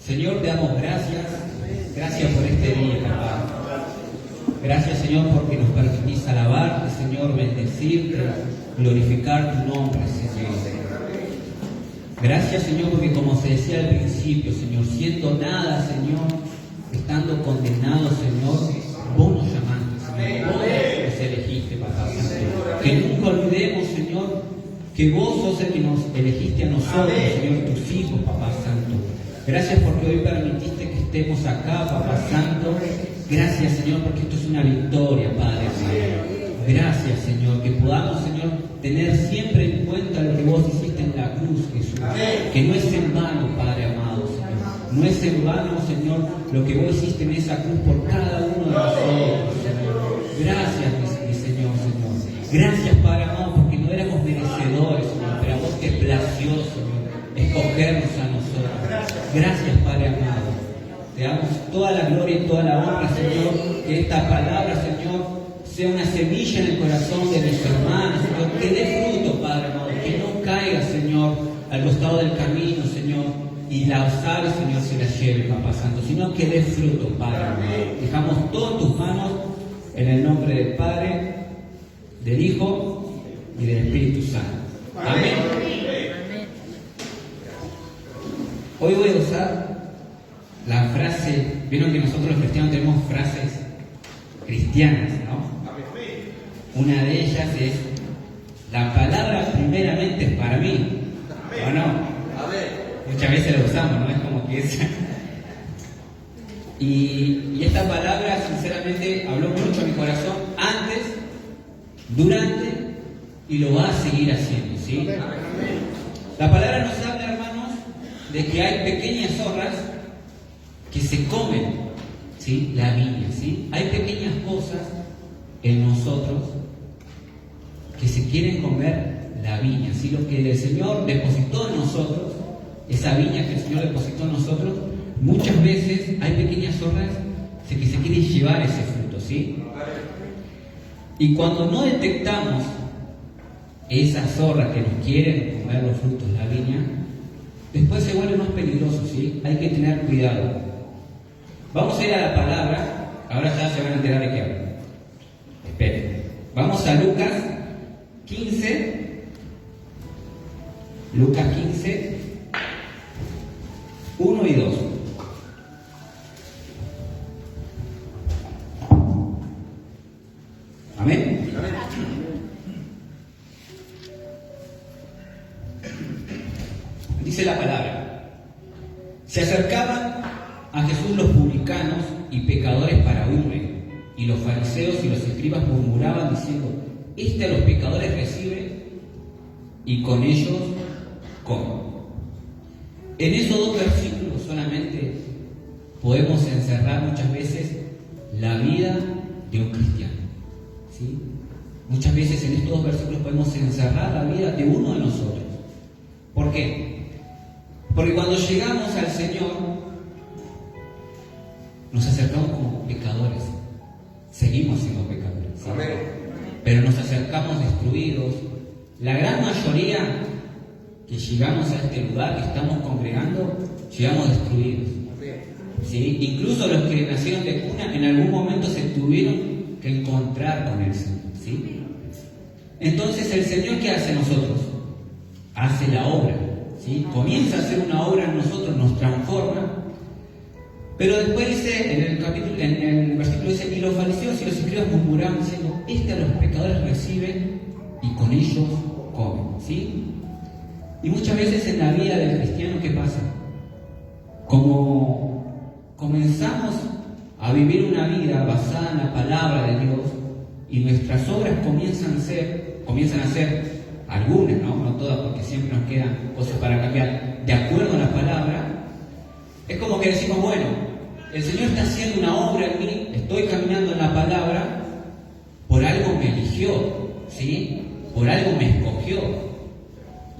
Señor, te damos gracias. Gracias por este día, papá. Gracias, Señor, porque nos permitís alabarte, Señor, bendecirte, glorificar tu nombre, Señor. Gracias, Señor, porque como se decía al principio, Señor, siendo nada, Señor, estando condenado, Señor, vos nos llamaste, Señor, vos nos elegiste, papá, Señor. Que nunca olvidemos, Señor, que vos sos el que nos elegiste a nosotros, Señor, tus hijos, papá Santo. Gracias porque hoy permitiste que estemos acá, papá Santo. Gracias, Señor, porque esto es una victoria, Padre Santo. Gracias, Señor, que podamos, Señor, tener siempre en cuenta lo que vos hiciste en la cruz, Jesús. Que no es en vano, Padre amado, Señor. No es en vano, Señor, lo que vos hiciste en esa cruz por cada uno de nosotros, Señor. Gracias, mi Señor, Señor. Gracias, Padre amado, porque no éramos merecedores, Señor, pero a vos te plació, Señor, escogernos a nosotros. Gracias, Padre amado. Te damos toda la gloria y toda la honra, Señor, que esta palabra, Señor, sea una semilla en el corazón de mis hermanos, Señor, que dé fruto, Padre amado, que no caiga, Señor, al costado del camino, Señor, y las aves, Señor, se las lleve, Papá Santo, sino que dé fruto, Padre amado. Dejamos todo en tus manos, en el nombre del Padre, del Hijo y del Espíritu Santo. Amén. Hoy voy a usar la frase, vieron que nosotros los cristianos tenemos frases cristianas, ¿no? Una de ellas es, la palabra primeramente es para mí, ¿o no? Muchas veces la usamos, ¿no? Es como que es... Y esta palabra, sinceramente, habló mucho a mi corazón antes, durante, y lo va a seguir haciendo, ¿sí? La palabra nos habla, hermanos, de que hay pequeñas zorras que se comen, ¿sí?, la viña, ¿sí? Hay pequeñas cosas en nosotros que se quieren comer la viña, ¿sí? Lo que el Señor depositó en nosotros, esa viña que el Señor depositó en nosotros, muchas veces hay pequeñas zorras que se quieren llevar ese fruto, ¿sí? Y cuando no detectamos esas zorras que nos quieren comer los frutos de la viña, después se vuelve más peligroso, ¿sí? Hay que tener cuidado. Vamos a ir a la palabra, ahora ya se van a enterar de qué hablo. Esperen. Vamos a Lucas 15. Lucas 15, 1 y 2. Amén. Dice la palabra: se acercaban a Jesús los publicanos y pecadores para oírle, y los fariseos y los escribas murmuraban diciendo: este a los pecadores recibe y con ellos come. En esos dos versículos solamente podemos encerrar muchas veces la vida de un cristiano, ¿sí? Muchas veces en estos dos versículos podemos encerrar la vida de uno de nosotros. ¿Por qué? Porque cuando llegamos al Señor, nos acercamos como pecadores. Seguimos siendo pecadores, ¿sí? Pero nos acercamos destruidos. La gran mayoría que llegamos a este lugar que estamos congregando, llegamos destruidos, ¿sí? Incluso los que nacieron de cuna en algún momento se tuvieron que encontrar con el Señor, ¿sí? Entonces el Señor, ¿qué hace a nosotros? Hace la obra, ¿sí? Comienza a hacer una obra en nosotros, nos transforma. Pero después dice, en el versículo dice: y los fariseos y los escribas murmuraban diciendo: este a los pecadores recibe y con ellos comen, ¿sí? Y muchas veces en la vida del cristiano, ¿qué pasa? Como comenzamos a vivir una vida basada en la palabra de Dios y nuestras obras comienzan a ser algunas, no todas, porque siempre nos quedan cosas para cambiar, de acuerdo a la palabra, es como que decimos: bueno, el Señor está haciendo una obra en mí, estoy caminando en la palabra, por algo me eligió, ¿sí? Por algo me escogió.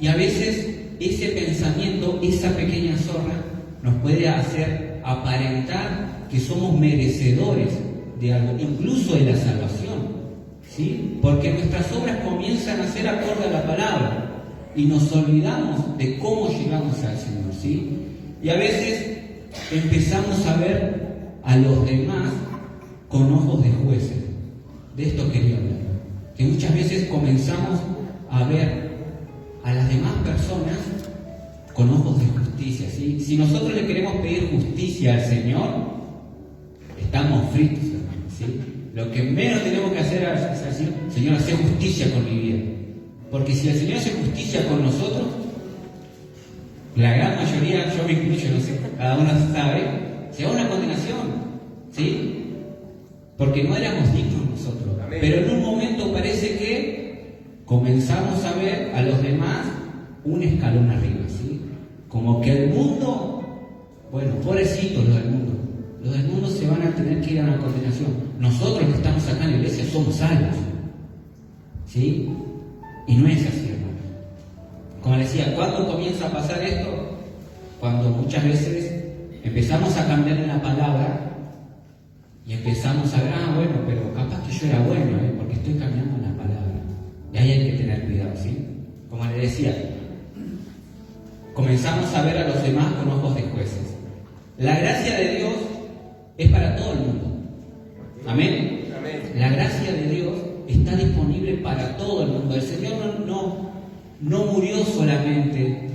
Y a veces ese pensamiento, esa pequeña zorra, nos puede hacer aparentar que somos merecedores de algo, incluso de la salvación, ¿sí? Porque nuestras obras comienzan a ser acorde a la palabra y nos olvidamos de cómo llegamos al Señor, ¿sí? Y a veces empezamos a ver a los demás con ojos de jueces. De esto quería hablar. Que muchas veces comenzamos a ver a las demás personas con ojos de justicia, ¿sí? Si nosotros le queremos pedir justicia al Señor, estamos fritos, hermanos, ¿sí? Lo que menos tenemos que hacer es decir, Señor, hace justicia con mi vida. Porque si el Señor hace justicia con nosotros, la gran mayoría, yo me incluyo, no sé, cada uno sabe, se va a una condenación, ¿sí? Porque no éramos dignos nosotros. Amén. Pero en un momento parece que comenzamos a ver a los demás un escalón arriba, ¿sí? Como que el mundo, bueno, pobrecitos los del mundo se van a tener que ir a una condenación. Nosotros que estamos acá en la iglesia somos salvos, ¿sí? Y no es así, hermano. Como les decía, ¿cuándo comienza a pasar esto? Cuando muchas veces empezamos a cambiar en la palabra y empezamos a ver, bueno, pero capaz que yo era bueno, porque estoy cambiando en la palabra. Y ahí hay que tener cuidado, ¿sí? Como les decía, comenzamos a ver a los demás con ojos de jueces. La gracia de Dios es para todo el mundo. Amén. La gracia de Dios está disponible para todo el mundo. El Señor no murió solamente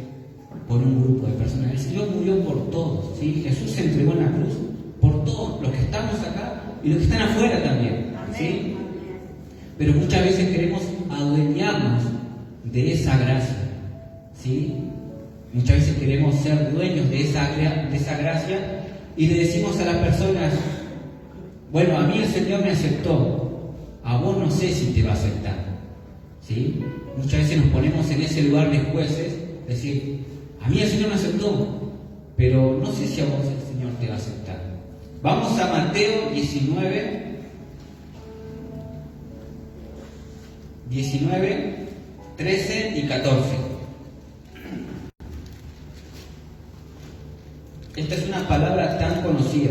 por un grupo de personas. El Señor murió por todos, ¿sí? Jesús se entregó en la cruz por todos los que estamos acá y los que están afuera también, ¿sí? Pero muchas veces queremos adueñarnos de esa gracia, ¿sí? Muchas veces queremos ser dueños de esa gracia y le decimos a las personas, bueno, a mí el Señor me aceptó, a vos no sé si te va a aceptar, ¿sí? Muchas veces nos ponemos en ese lugar de jueces, decir, a mí el Señor me aceptó, pero no sé si a vos el Señor te va a aceptar. Vamos a Mateo 19, 13 y 14. Esta es una palabra tan conocida,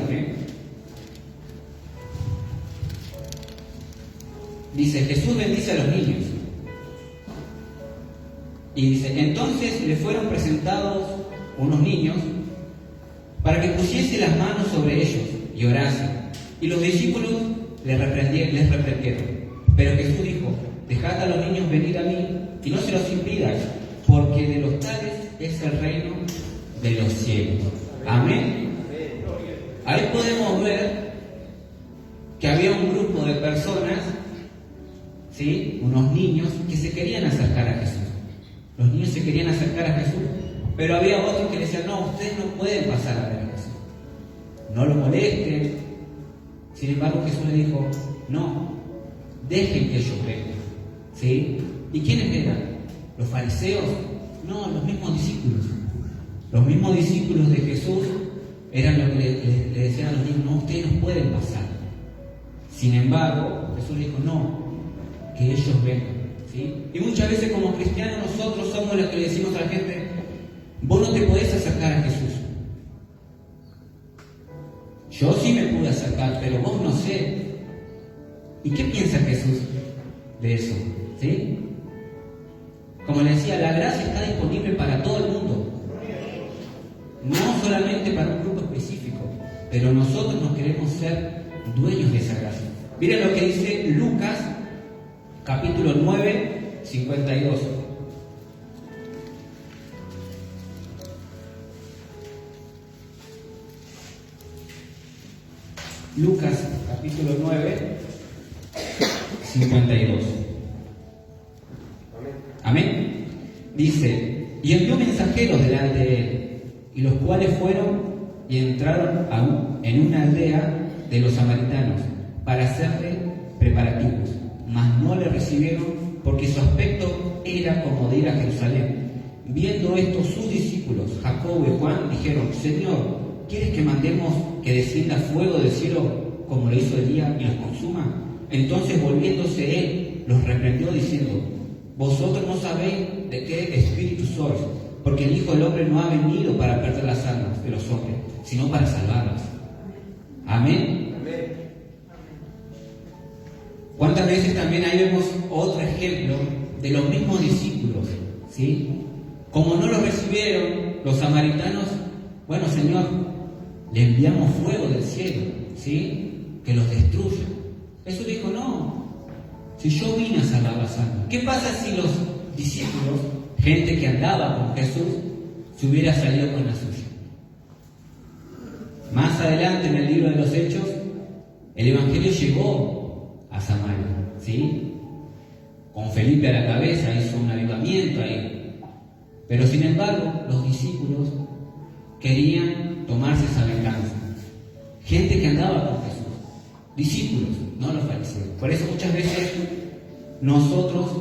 Dice, Jesús bendice a los niños. Y dice, entonces le fueron presentados unos niños para que pusiese las manos sobre ellos y orase. Y los discípulos les reprendieron. Pero Jesús dijo, dejad a los niños venir a mí y no se los impidáis, porque de los tales es el reino de los cielos. Amén. Ahí podemos ver que había un grupo de personas, ¿sí? Unos niños que se querían acercar a Jesús. Los niños se querían acercar a Jesús, pero había otros que decían, no, ustedes no pueden pasar a ver a Jesús. No lo molesten. Sin embargo, Jesús le dijo, no, dejen que ellos vengan, ¿sí? ¿Y quiénes eran? ¿Los fariseos? No, los mismos discípulos. Los mismos discípulos de Jesús eran los que le decían a los niños, no, ustedes no pueden pasar. Sin embargo, Jesús le dijo, no, que ellos vengan, ¿sí? Y muchas veces como cristianos nosotros somos los que le decimos a la gente, vos no te podés acercar a Jesús. Yo sí me pude acercar, pero vos no sé. ¿Y qué piensa Jesús de eso? ¿Sí? Como le decía, la gracia está disponible para todo el mundo. No solamente para un grupo específico, pero nosotros nos queremos ser dueños de esa gracia. Miren lo que dice Lucas, capítulo 9, 52. Lucas, capítulo 9, 52. Amén. Dice, y envió mensajeros delante de él, y los cuales fueron y entraron en una aldea de los samaritanos para hacerle preparativos, mas no le recibieron porque su aspecto era como de ir a Jerusalén. Viendo esto, sus discípulos, Jacobo y Juan, dijeron, Señor, ¿quieres que mandemos que descienda fuego del cielo como lo hizo Elías y los consuma? Entonces, volviéndose él, los reprendió diciendo, vosotros no sabéis de qué espíritu sois, porque el Hijo del Hombre no ha venido para perder las almas de los hombres, sino para salvarlas. Amén. ¿Cuántas veces también ahí vemos otro ejemplo de los mismos discípulos? ¿Sí? Como no los recibieron los samaritanos, bueno, Señor, le enviamos fuego del cielo, ¿sí? Que los destruya. Jesús dijo, no, si yo vine a salvar las almas. ¿Qué pasa si los discípulos, gente que andaba con Jesús, se hubiera salido con la suya? Más adelante en el libro de los Hechos, el Evangelio llegó a Samaria, ¿sí? Con Felipe a la cabeza hizo un avivamiento ahí. Pero sin embargo, los discípulos querían tomarse esa venganza. Gente que andaba con Jesús. Discípulos, no los fariseos. Por eso muchas veces nosotros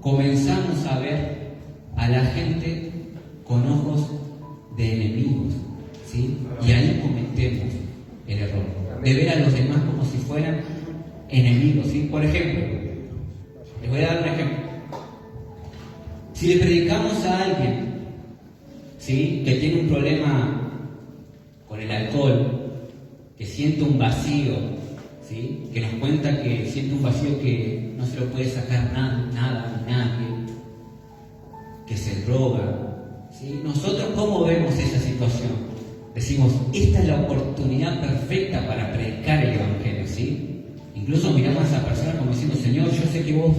comenzamos a ver a la gente con ojos de enemigos, ¿sí? Y ahí cometemos el error de ver a los demás como si fueran enemigos, ¿sí? Por ejemplo, les voy a dar un ejemplo. Si le predicamos a alguien, ¿sí?, que tiene un problema con el alcohol, que siente un vacío, ¿sí?, que nos cuenta que siente un vacío que no se lo puede sacar nada, nadie, que se droga, ¿sí? Nosotros, ¿cómo vemos esa situación? Decimos, esta es la oportunidad perfecta para predicar el Evangelio, ¿sí? Incluso miramos a esa persona como diciendo, Señor, yo sé que vos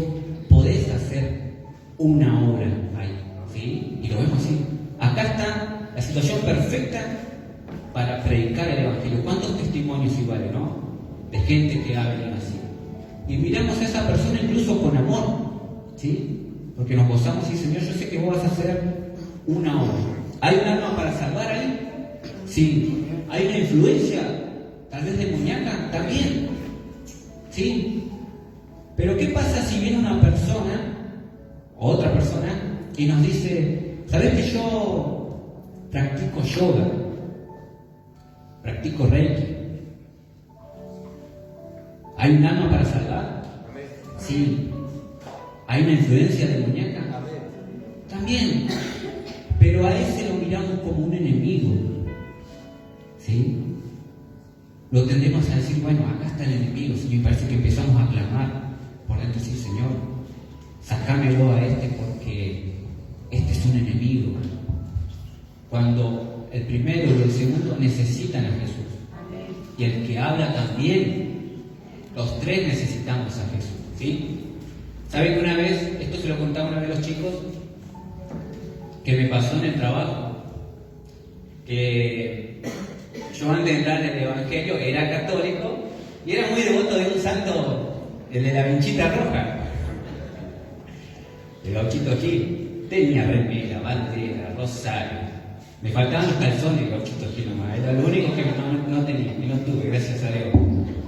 podés hacer una obra ahí, ¿sí? Y lo vemos así. Acá está la situación perfecta para predicar el Evangelio. ¿Cuántos testimonios iguales, no? De gente que ha venido así. Y miramos a esa persona incluso con amor, ¿sí? Porque nos gozamos y Señor, yo sé que vos vas a hacer una obra. ¿Hay un arma para salvar ahí? Sí. ¿Hay una influencia, tal vez demoníaca? También. ¿Sí? Pero ¿qué pasa si viene una persona, otra persona, y nos dice, ¿sabes que yo practico yoga? Practico Reiki. ¿Hay un alma para salvar? Sí. ¿Hay una influencia demoníaca? También. Pero a ese lo miramos como un enemigo, ¿sí? Lo tendemos a decir, bueno, acá está el enemigo, Señor, y parece que empezamos a clamar por dentro, decir, Señor, sacámelo a este porque este es un enemigo. Cuando el primero y el segundo necesitan a Jesús. Y el que habla también, los tres necesitamos a Jesús, ¿sí? ¿Saben que una vez, esto se lo contaba una vez a los chicos, que me pasó en el trabajo? Que yo antes de entrar en el Evangelio era católico y era muy devoto de un santo, el de la vinchita roja, el Gauchito Gil. Tenía remera, bandera, rosario. Me faltaban los calzones del Gauchito Gil nomás. Era lo único que no tenía y no tuve, gracias a Dios.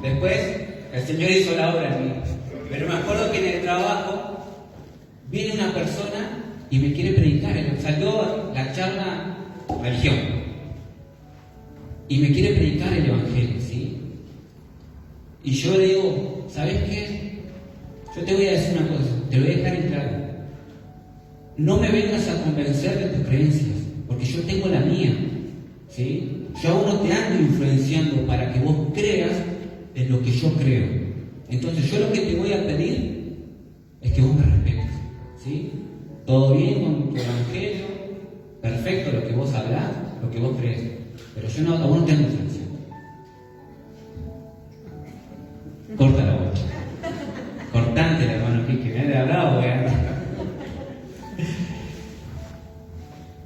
Después, el Señor hizo la obra en mí. Pero me acuerdo que en el trabajo viene una persona y me quiere predicar. Salió la charla religión. Y me quiere predicar el Evangelio, ¿sí? Y yo le digo, ¿sabes qué? Yo te voy a decir una cosa, te lo voy a dejar en claro. No me vengas a convencer de tus creencias, porque yo tengo la mía, ¿sí? Yo aún no te ando influenciando para que vos creas en lo que yo creo. Entonces yo lo que te voy a pedir es que vos me respetes, ¿sí? Todo bien con tu Evangelio, perfecto lo que vos hablás, lo que vos crees, pero yo no, a vos no te ando influenciando. Corta la bocha. Cortante el hermano Quique, me he hablado,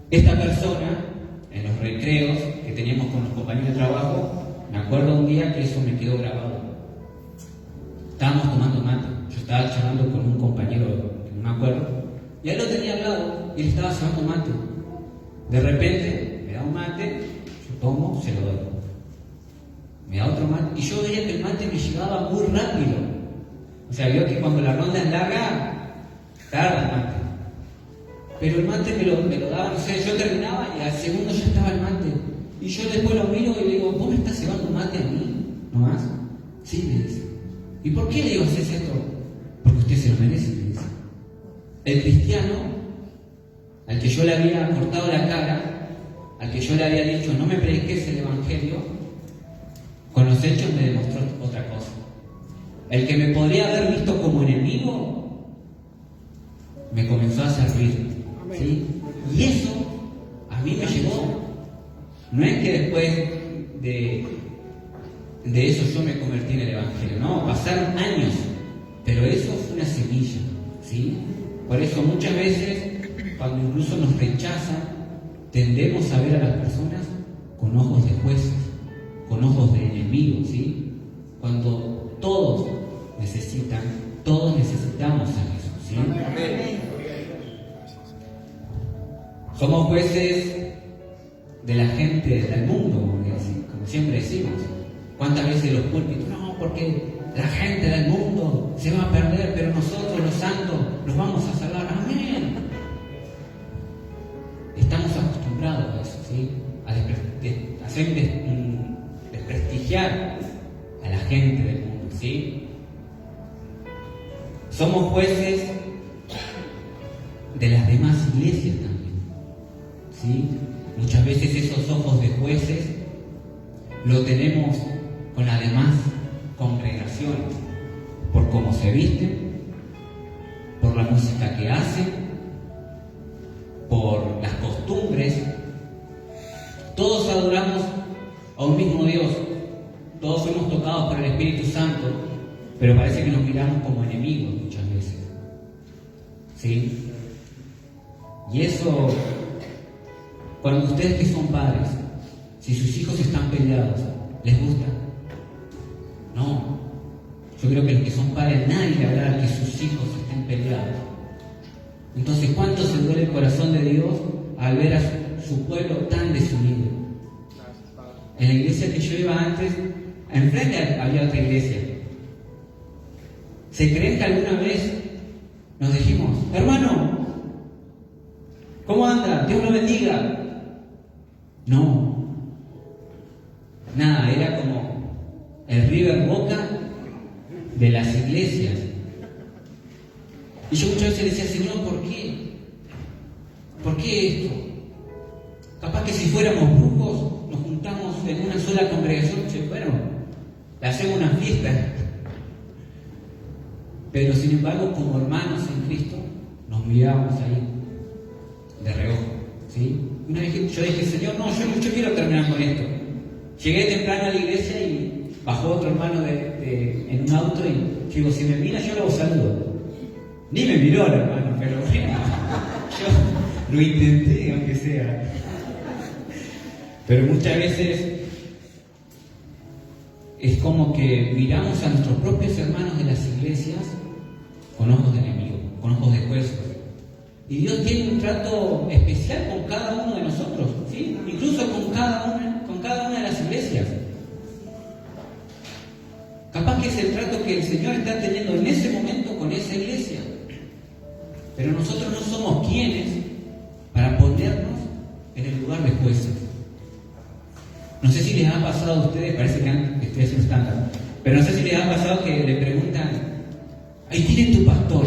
Esta persona, en los recreos que teníamos con los compañeros de trabajo, me acuerdo un día que eso me quedó grabado. Estábamos tomando mate, yo estaba charlando con un compañero, no me acuerdo, y él lo tenía al lado y él estaba llevando mate. De repente me da un mate, yo tomo, se lo doy. Me da otro mate, y yo veía que el mate me llegaba muy rápido. O sea, vio que cuando la ronda es larga, tarda el mate. Pero el mate me lo daba, no sé, yo terminaba y al segundo ya estaba el mate. Y yo después lo miro y le digo, ¿vos me estás llevando mate a mí? ¿No más? Sí, me dice. ¿Y por qué le digo, haces esto? Porque usted se lo merece, me dice. El cristiano, al que yo le había cortado la cara, al que yo le había dicho, no me prediques el Evangelio, con los hechos me demostró otra cosa. El que me podría haber visto como enemigo, me comenzó a servir, ¿sí? Y eso a mí me llegó. No es que después de eso yo me convertí en el Evangelio. No, pasaron años, pero eso fue una semilla, ¿sí? Por eso muchas veces, cuando incluso nos rechazan, tendemos a ver a las personas con ojos de jueces, con ojos de enemigos, ¿sí? Cuando todos necesitamos a Jesús, ¿sí? Somos jueces de la gente del mundo, como siempre decimos. ¿Cuántas veces los púlpitos? No, porque la gente del mundo se va a perder, pero nosotros los santos nos vamos a salvar. Amén. Estamos acostumbrados a eso, ¿sí? A hacer desprestigiar a la gente del mundo, ¿sí? Somos jueces de las demás iglesias también, ¿sí? Muchas veces esos ojos de jueces lo tenemos con las demás congregaciones, por cómo se visten, por la música que hacen, por las costumbres. Todos adoramos a un mismo Dios, todos fuimos tocados por el Espíritu Santo, pero parece que nos miramos como enemigos muchas veces, ¿sí? Y eso, cuando ustedes que son padres, si sus hijos están peleados, ¿les gusta? No. Yo creo que los que son padres, nadie le agrada que sus hijos estén peleados. Entonces, ¿cuánto se duele el corazón de Dios al ver a su pueblo tan desunido? En la iglesia que yo iba antes, enfrente había otra iglesia. ¿Se creen que alguna vez nos dijimos, hermano, ¿cómo anda? Dios lo bendiga? No. Nada, era como el River Boca de las iglesias. Y yo muchas veces le decía, Señor, ¿por qué? ¿Por qué esto? Capaz que si fuéramos brujos, nos juntamos en una sola congregación, bueno, le hacemos una fiesta. Pero sin embargo, como hermanos en Cristo, nos mirábamos ahí, de reojo, ¿sí? Una vez yo dije, Señor, no, yo quiero terminar con esto. Llegué temprano a la iglesia y bajó otro hermano en un auto y yo digo, si me mira, yo lo saludo. Ni me miró el hermano, pero bueno, yo lo intenté, aunque sea. Pero muchas veces es como que miramos a nuestros propios hermanos de las iglesias con ojos de enemigo, con ojos de jueces. Y Dios tiene un trato especial con cada uno de nosotros, ¿sí? Incluso con cada una de las iglesias. Capaz que es el trato que el Señor está teniendo en ese momento con esa iglesia. Pero nosotros no somos quienes para ponernos en el lugar de jueces. No sé si les ha pasado a ustedes, parece que estoy haciendo estándar, pero no sé si les ha pasado que le preguntan, ¿y quién es tu pastor?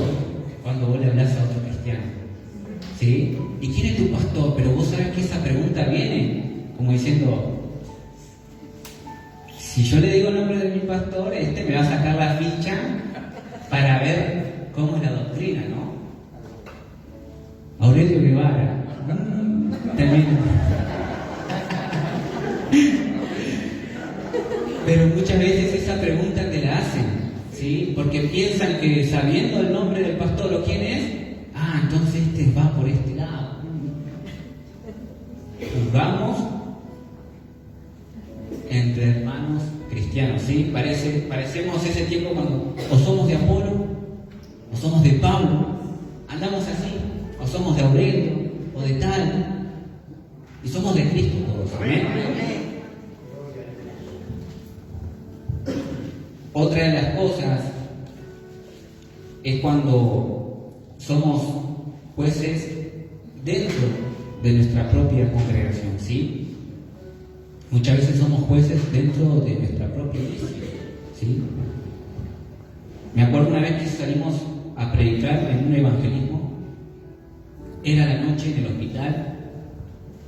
Cuando vos le hablas a otro cristiano, ¿sí? ¿Y quién es tu pastor? Pero vos sabés que esa pregunta viene como diciendo, si yo le digo el nombre de mi pastor, me va a sacar la ficha para ver cómo es la doctrina, ¿no? Aurelio Guevara. También. Pero muchas veces esa pregunta te la hacen, ¿sí? Porque piensan que sabiendo el nombre del pastor o quién es, entonces va por este lado. Juzgamos entre hermanos cristianos, ¿sí? Parecemos ese tiempo cuando o somos de Apolo, o somos de Pablo, andamos así, o somos de Aurelio, o de tal, y somos de Cristo todos, ¿amén? Otra de las cosas es cuando somos jueces dentro de nuestra propia congregación, ¿sí? Muchas veces somos jueces dentro de nuestra propia iglesia, ¿sí? Me acuerdo una vez que salimos a predicar en un evangelismo, era la noche en el hospital.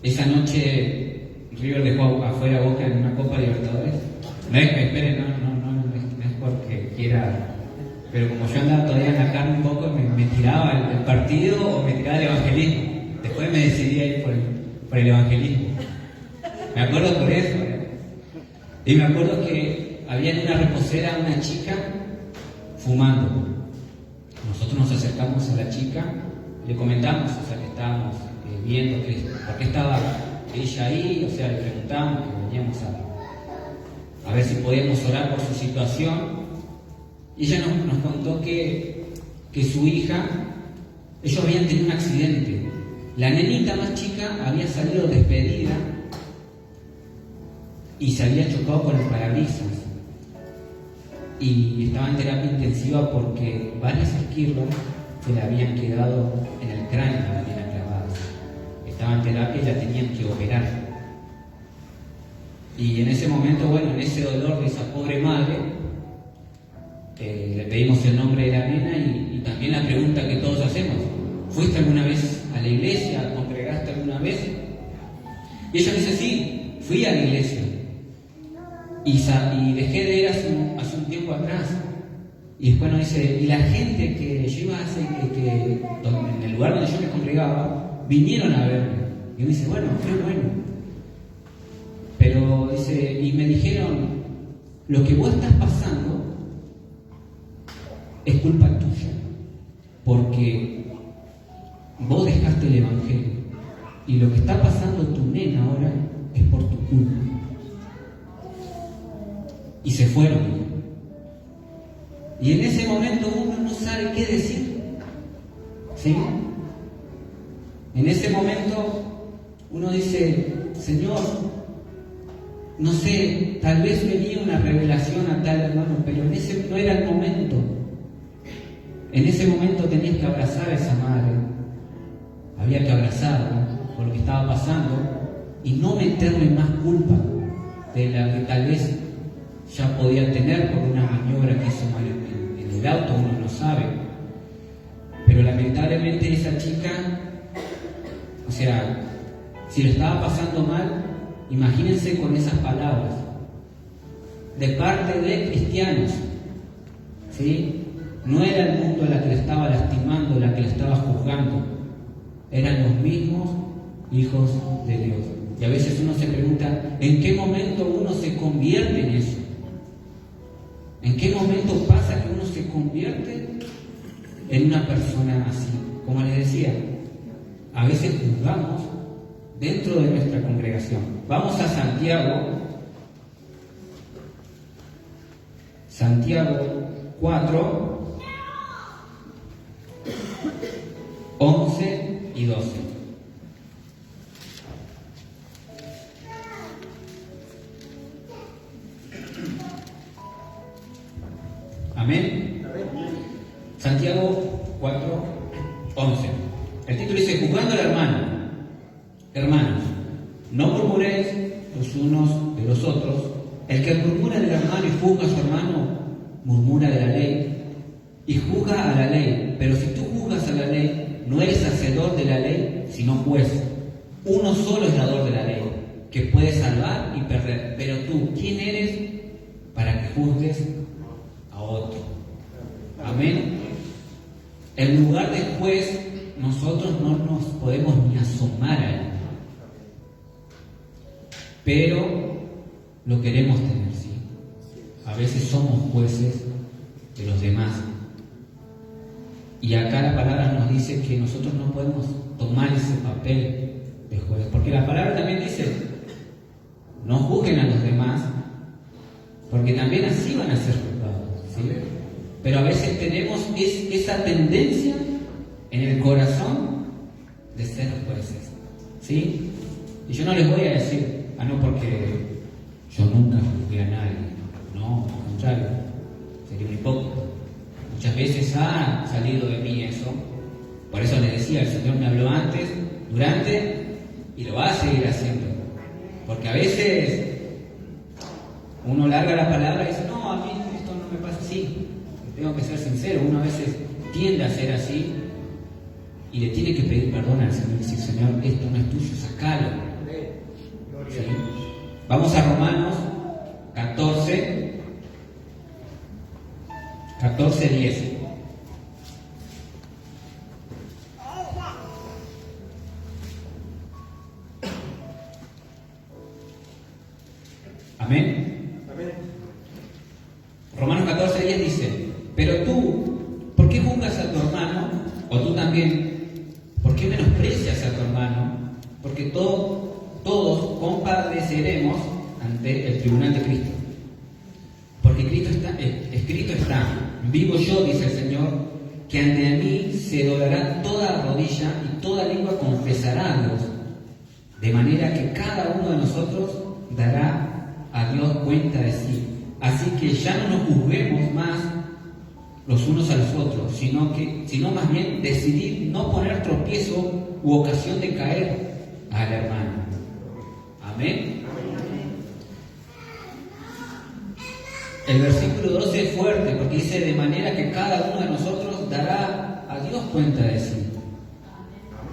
Esa noche River dejó afuera a Boca en una Copa Libertadores. No es que esperen, no es porque quiera, pero como yo andaba todavía en la carne un poco, me tiraba el partido o me tiraba el evangelismo. Después me decidí a ir por el evangelismo. Me acuerdo por eso, Y me acuerdo que había en una reposera una chica fumando. Nosotros nos acercamos a la chica, le comentamos, o sea, que estábamos viendo por qué estaba ella ahí, o sea, le preguntamos, que veníamos a ver si podíamos orar por su situación. Y ella nos contó que su hija, ellos habían tenido un accidente. La nenita más chica había salido despedida y se había chocado con el parabrisas. Y estaba en terapia intensiva porque varias esquirlas se le habían quedado en el cráneo, la nena clavadas. Estaba en terapia y la tenían que operar. Y en ese momento, bueno, en ese dolor de esa pobre madre, le pedimos el nombre de la nena y también la pregunta que todos hacemos: ¿fuiste alguna vez a la iglesia? ¿Congregaste alguna vez? Y ella dice: sí, fui a la iglesia. Y dejé de ir hace un tiempo atrás. Y después nos dice: y la gente que yo iba en el lugar donde yo me congregaba, vinieron a verme. Y uno dice: bueno, qué bueno. Pero dice, y me dijeron: lo que vos estás pasando es culpa tuya, porque vos dejaste el evangelio, y lo que está pasando tu nena ahora es por tu culpa. Y se fueron. Y en ese momento uno no sabe qué decir, ¿sí? En ese momento uno dice: Señor, no sé, tal vez venía una revelación a tal hermano, pero en ese no era el momento. En ese momento tenías que abrazar a esa madre, había que abrazarla por lo que estaba pasando y no meterle más culpa de la que tal vez ya podía tener por una maniobra que hizo mal en el auto, uno no sabe. Pero lamentablemente esa chica, o sea, si lo estaba pasando mal, imagínense con esas palabras, de parte de cristianos, ¿sí? No era el mundo la que le estaba lastimando, la que le estaba juzgando, eran los mismos hijos de Dios. Y a veces uno se pregunta: ¿en qué momento uno se convierte en eso? ¿En qué momento pasa que uno se convierte en una persona así? Como les decía, a veces juzgamos dentro de nuestra congregación. Vamos a Santiago 4, 11 y 12. Amén. Santiago 4, 11. El título dice: juzgando al hermano. Hermanos, no murmuréis los unos de los otros. El que murmura del hermano y juzga a su hermano, murmura de la ley y juzga a la ley. Pero si tú juzgas a la ley, no eres hacedor de la ley, sino juez. Uno solo es dador de la ley, que puede salvar y perder. Pero tú, ¿quién eres para que juzgues a otro? Amén. En lugar de juez, nosotros no nos podemos ni asomar a él, pero lo queremos tener, ¿sí? A veces somos jueces de los demás. Y acá la palabra nos dice que nosotros no podemos tomar ese papel de juez, porque la palabra también dice: no juzguen a los demás, porque también así van a ser juzgados, ¿sí? Pero a veces tenemos esa tendencia en el corazón de ser jueces, ¿sí? Y yo no les voy a decir: no, porque yo nunca juzgué a nadie. No, al contrario, sería un hipócrita. Muchas veces ha salido de mí eso. Por eso les decía, el Señor me habló antes, durante, y lo va a seguir haciendo. Porque a veces uno larga la palabra y dice: no, a mí esto no me pasa así. Tengo que ser sincero, uno a veces tiende a ser así y le tiene que pedir perdón al Señor y decir: Señor, esto no es tuyo, sacalo. ¿Sí? Vamos a Romanos 14, 10. Amén. porque todos compareceremos ante el tribunal de Cristo. Porque escrito está, vivo yo, dice el Señor, que ante mí se doblará toda rodilla y toda lengua confesará a Dios, de manera que cada uno de nosotros dará a Dios cuenta de sí. Así que ya no nos juzguemos más los unos a los otros, sino más bien decidir no poner tropiezo u ocasión de caer al hermano. Amén. El versículo 12 es fuerte porque dice: de manera que cada uno de nosotros dará a Dios cuenta de sí.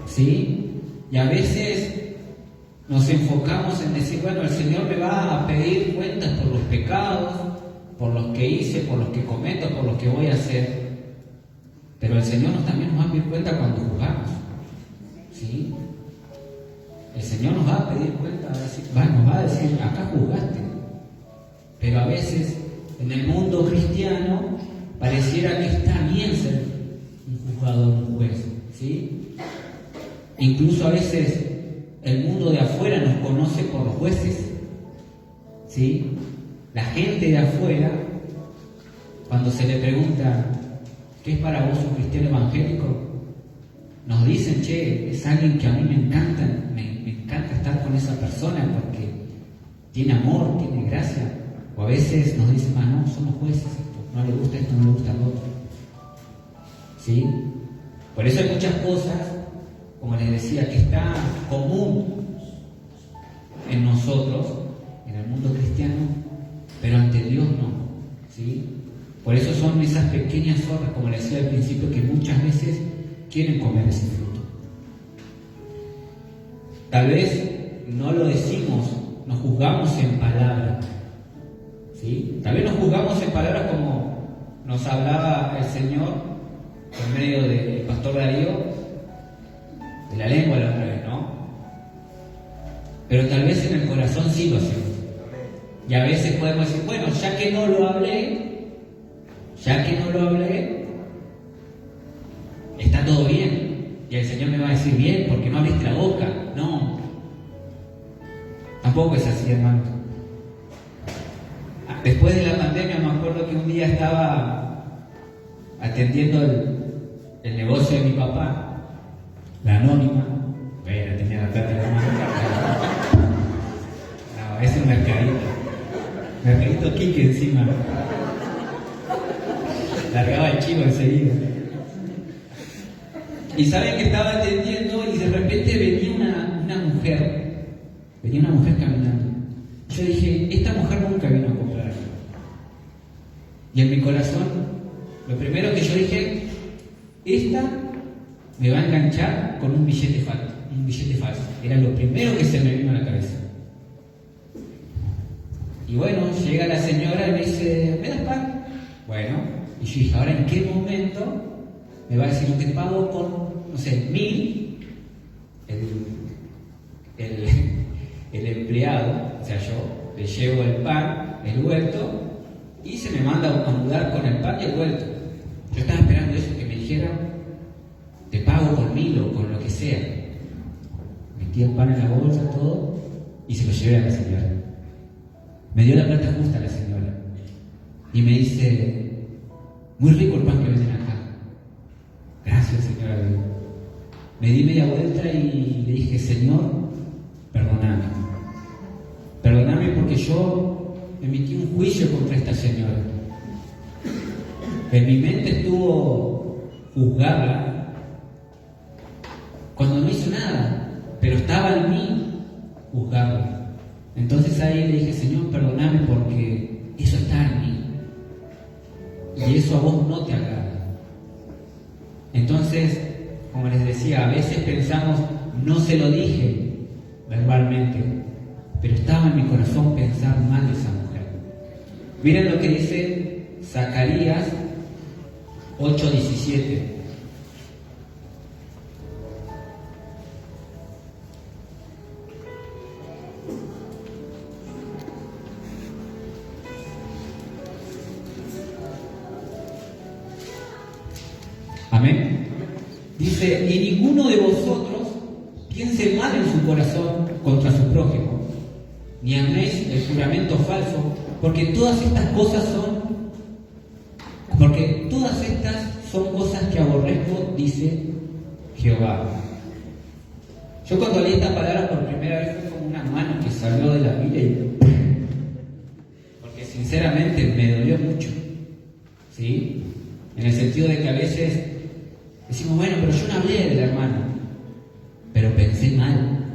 ¿Sí? Y a veces nos enfocamos en decir, bueno, el Señor me va a pedir cuentas por los pecados, por los que hice, por los que cometo, por los que voy a hacer. Pero el Señor también nos va a pedir cuenta cuando juzgamos. ¿Sí? El Señor nos va a pedir cuenta, nos va a decir, acá juzgaste. Pero a veces en el mundo cristiano pareciera que está bien ser un juzgador, un juez. ¿Sí? Incluso a veces el mundo de afuera nos conoce por los jueces. ¿Sí? La gente de afuera, cuando se le pregunta ¿qué es para vos un cristiano evangélico?, nos dicen, che, es alguien que a mí me encanta estar con esa persona porque tiene amor, tiene gracia. O a veces nos dicen, no, somos jueces, no le gusta esto, no le gusta lo otro. ¿Sí? Por eso hay muchas cosas, como les decía, que está común en nosotros, en el mundo cristiano, pero ante Dios no. ¿Sí? Por eso son esas pequeñas zorras, como les decía al principio, que muchas veces quieren comer ese fruto. Tal vez no lo decimos, nos juzgamos en palabras. ¿Sí? Tal vez nos juzgamos en palabras como nos hablaba el Señor por medio del pastor Darío, de la lengua la otra vez, ¿no? Pero tal vez en el corazón sí lo hacemos. Y a veces podemos decir, bueno, ya que no lo hablé, está todo bien. Y el Señor me va a decir, bien, porque no abriste la boca. No. Tampoco es así, hermano. Después de la pandemia me acuerdo que un día estaba atendiendo el negocio de mi papá, la anónima. Bueno, tenía la plata en la mano. No, es un mercadito Quique encima. Largaba el chivo enseguida. Y saben que estaba atendiendo y de repente venía una mujer caminando. Yo dije, esta mujer nunca vino a comprar. Y en mi corazón, lo primero que yo dije, esta me va a enganchar con un billete falso. Era lo primero que se me vino a la cabeza. Y bueno, llega la señora y me dice, ¿me das pan? Bueno, y yo dije, ahora en qué momento me va a decir, te pago con, no sé, 1.000, el empleado, o sea, yo le llevo el pan, el vuelto, y se me manda a mudar con el pan y el vuelto. Yo estaba esperando eso, que me dijera, te pago con 1.000 o con lo que sea. Metí el pan en la bolsa, todo, y se lo llevé a la señora. Me dio la plata justa la señora. Y me dice, muy rico el pan que venden acá. Gracias, señora. Me di media vuelta y le dije, Señor, perdóname. Perdóname porque yo emití un juicio contra esta señora. En mi mente estuvo juzgarla cuando no hizo nada, pero estaba en mí juzgarla. Entonces ahí le dije, Señor, perdóname porque eso está en mí. Y eso a vos no te agrada. Entonces, como les decía, a veces pensamos, no se lo dije verbalmente, pero estaba en mi corazón pensar mal de esa mujer. Miren lo que dice Zacarías 8:17. Amén. Dice, y ninguno de vosotros piense mal en su corazón contra su prójimo, ni améis el juramento falso, porque todas estas son cosas que aborrezco, dice Jehová. Yo cuando leí esta palabra por primera vez fue como una mano que salió de la Biblia porque sinceramente me dolió mucho, ¿sí? En el sentido de que a veces decimos, bueno, pero yo no hablé del hermano, pero pensé mal,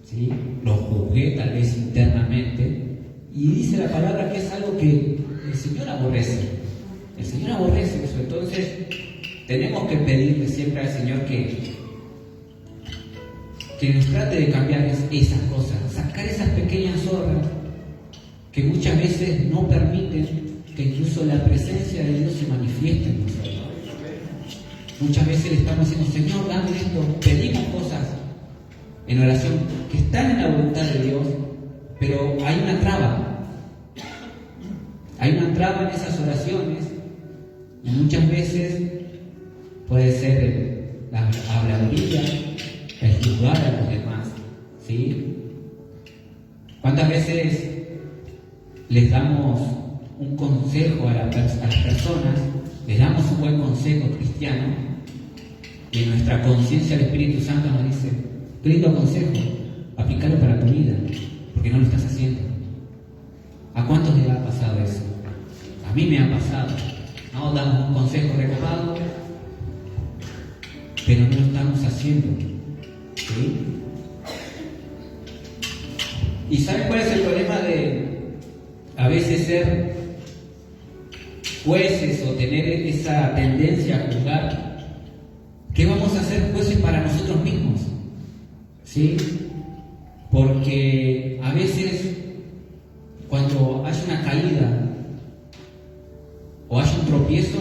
¿sí? Lo juzgué tal vez internamente, y dice la palabra que es algo que el Señor aborrece. El Señor aborrece eso. Entonces tenemos que pedirle siempre al Señor que nos trate de cambiar esas cosas, sacar esas pequeñas zorras que muchas veces no permiten que incluso la presencia de Dios se manifieste en nosotros. Muchas veces le estamos diciendo, Señor, dame esto, pedimos cosas en oración que están en la voluntad de Dios, pero hay una traba. Hay una traba en esas oraciones, y muchas veces puede ser la habladuría, el juzgar a los demás, ¿sí? ¿Cuántas veces les damos un consejo a las personas, les damos un buen consejo cristiano, y en nuestra conciencia el Espíritu Santo nos dice, qué lindo consejo, aplícalo para tu vida, porque no lo estás haciendo? ¿A cuántos les ha pasado eso? A mí me ha pasado, ¿no? Damos un consejo recopado, pero no lo estamos haciendo, ¿sí? ¿Y saben cuál es el problema de a veces ser jueces o tener esa tendencia a juzgar? Que vamos a ser jueces para nosotros mismos, ¿sí? Porque a veces cuando hay una caída o hay un tropiezo,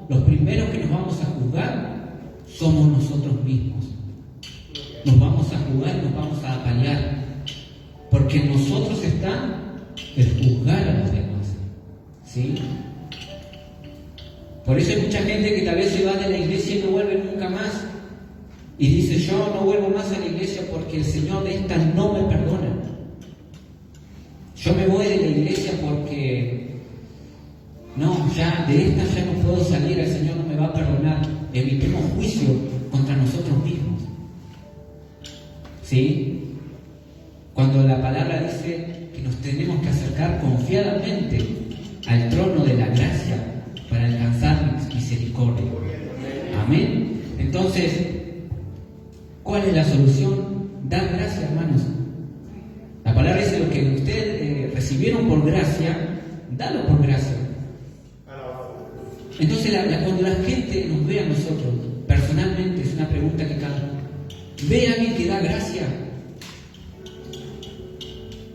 los primeros que nos vamos a juzgar somos nosotros mismos. Nos vamos a juzgar y nos vamos a apalear, porque en nosotros está el juzgar a los demás, ¿sí? Por eso hay mucha gente que tal vez se va de la iglesia y no vuelve nunca más, y dice, yo no vuelvo más a la iglesia porque el Señor de esta no me perdona. Yo me voy de la iglesia porque no, ya de esta ya no puedo salir, el Señor no me va a perdonar. Evitemos juicio contra nosotros mismos, ¿sí? Cuando la palabra dice que nos tenemos que acercar confiadamente al trono de la gracia para alcanzar misericordia. Amén. Entonces, ¿cuál es la solución? Dar gracia, hermanos. La palabra dice, lo que ustedes recibieron por gracia, dalo por gracia. Entonces, cuando la gente nos ve a nosotros, personalmente, es una pregunta que cabe. ¿Ve a alguien que da gracia?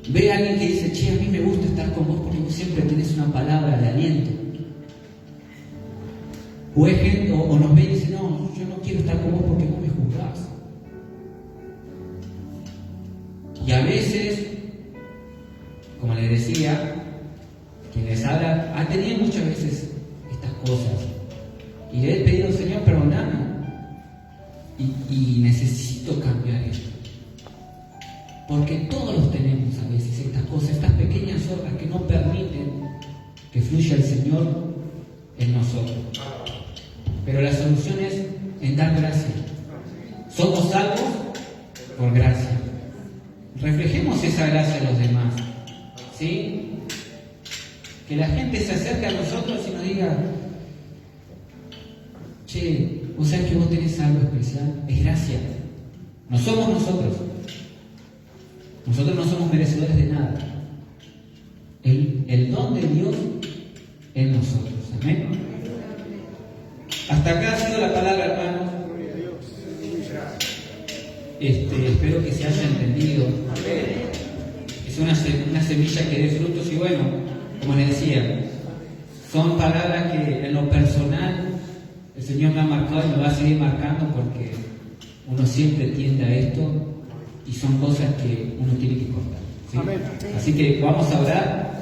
¿Ve a alguien que dice, che, a mí me gusta estar con vos porque vos siempre tenés una palabra de aliento? O nos ve y dice, no, yo no quiero estar con vos porque vos me juzgás. Y a veces, como les decía, quien les habla ha tenido muchas veces estas cosas, y le he pedido, Señor, perdóname, y necesito cambiar esto, porque todos los tenemos a veces estas cosas, estas pequeñas obras que no permiten que fluya el Señor en nosotros. Pero la solución es en dar gracia. Somos salvos por gracia. Reflejemos esa gracia a los demás, ¿sí? Que la gente se acerque a nosotros y nos diga, che, vos sabés que vos tenés algo especial, es gracia. No somos nosotros. Nosotros no somos merecedores de nada. El don de Dios en nosotros. Amén. Hasta acá ha sido la palabra, hermanos. Espero que se haya entendido. Es una semilla que dé frutos, y bueno, como les decía, son palabras que en lo personal el Señor me ha marcado y me va a seguir marcando, porque uno siempre tiende a esto y son cosas que uno tiene que cortar, ¿sí? Así que vamos a orar.